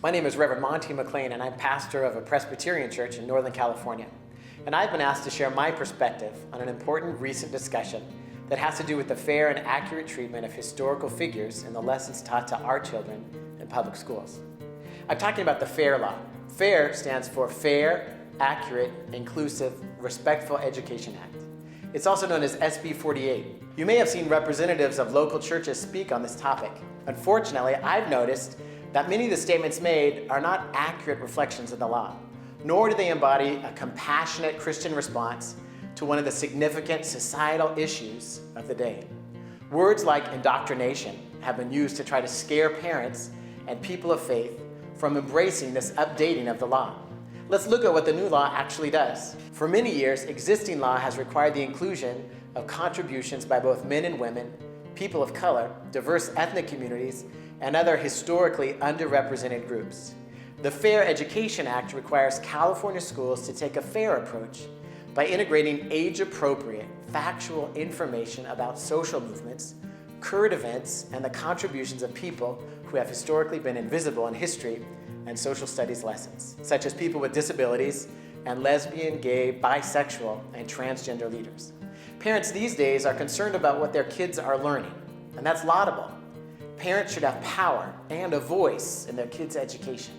My name is Reverend Monty McLean, and I'm pastor of a Presbyterian church in Northern California. And I've been asked to share my perspective on an important recent discussion that has to do with the fair and accurate treatment of historical figures in the lessons taught to our children in public schools. I'm talking about the FAIR law. FAIR stands for Fair, Accurate, Inclusive, Respectful Education Act. It's also known as SB 48. You may have seen representatives of local churches speak on this topic. Unfortunately, I've noticed that many of the statements made are not accurate reflections of the law, nor do they embody a compassionate Christian response to one of the significant societal issues of the day. Words like indoctrination have been used to try to scare parents and people of faith from embracing this updating of the law. Let's look at what the new law actually does. For many years, existing law has required the inclusion of contributions by both men and women, people of color, diverse ethnic communities, and other historically underrepresented groups. The Fair Education Act requires California schools to take a fair approach by integrating age-appropriate, factual information about social movements, current events, and the contributions of people who have historically been invisible in history and social studies lessons, such as people with disabilities and lesbian, gay, bisexual, and transgender leaders. Parents these days are concerned about what their kids are learning, and that's laudable. Parents should have power and a voice in their kids' education.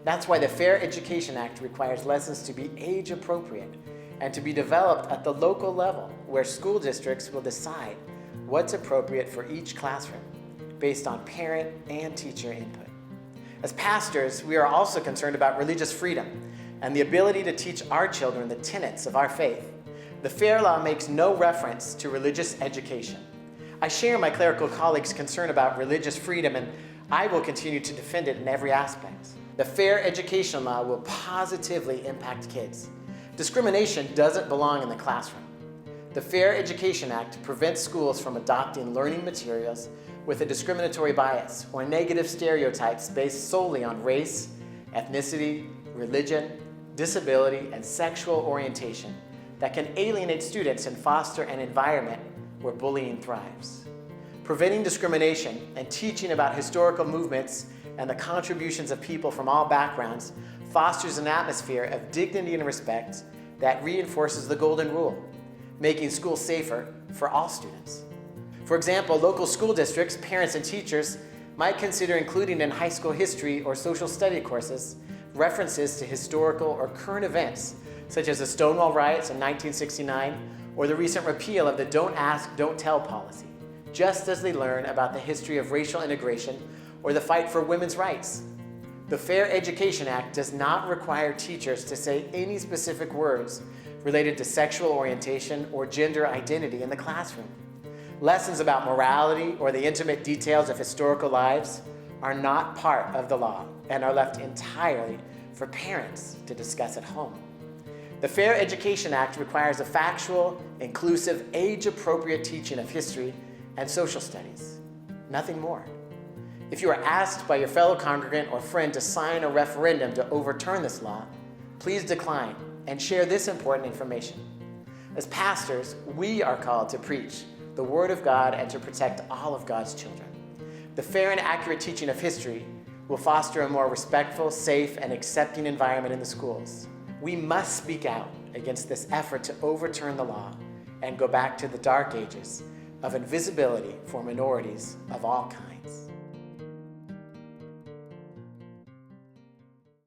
That's why the Fair Education Act requires lessons to be age-appropriate and to be developed at the local level, where school districts will decide what's appropriate for each classroom based on parent and teacher input. As pastors, we are also concerned about religious freedom and the ability to teach our children the tenets of our faith. The FAIR law makes no reference to religious education. I share my clerical colleagues' concern about religious freedom, and I will continue to defend it in every aspect. The Fair Education law will positively impact kids. Discrimination doesn't belong in the classroom. The Fair Education Act prevents schools from adopting learning materials with a discriminatory bias or negative stereotypes based solely on race, ethnicity, religion, disability, and sexual orientation that can alienate students and foster an environment where bullying thrives. Preventing discrimination and teaching about historical movements and the contributions of people from all backgrounds fosters an atmosphere of dignity and respect that reinforces the golden rule, making schools safer for all students. For example, local school districts, parents, and teachers might consider including in high school history or social study courses references to historical or current events, such as the Stonewall riots in 1969 or the recent repeal of the Don't Ask, Don't Tell policy, just as they learn about the history of racial integration or the fight for women's rights. The Fair Education Act does not require teachers to say any specific words related to sexual orientation or gender identity in the classroom. Lessons about morality or the intimate details of historical lives are not part of the law and are left entirely for parents to discuss at home. The Fair Education Act requires a factual, inclusive, age-appropriate teaching of history and social studies. Nothing more. If you are asked by your fellow congregant or friend to sign a referendum to overturn this law, please decline and share this important information. As pastors, we are called to preach the Word of God and to protect all of God's children. The fair and accurate teaching of history will foster a more respectful, safe, and accepting environment in the schools. We must speak out against this effort to overturn the law and go back to the dark ages of invisibility for minorities of all kinds.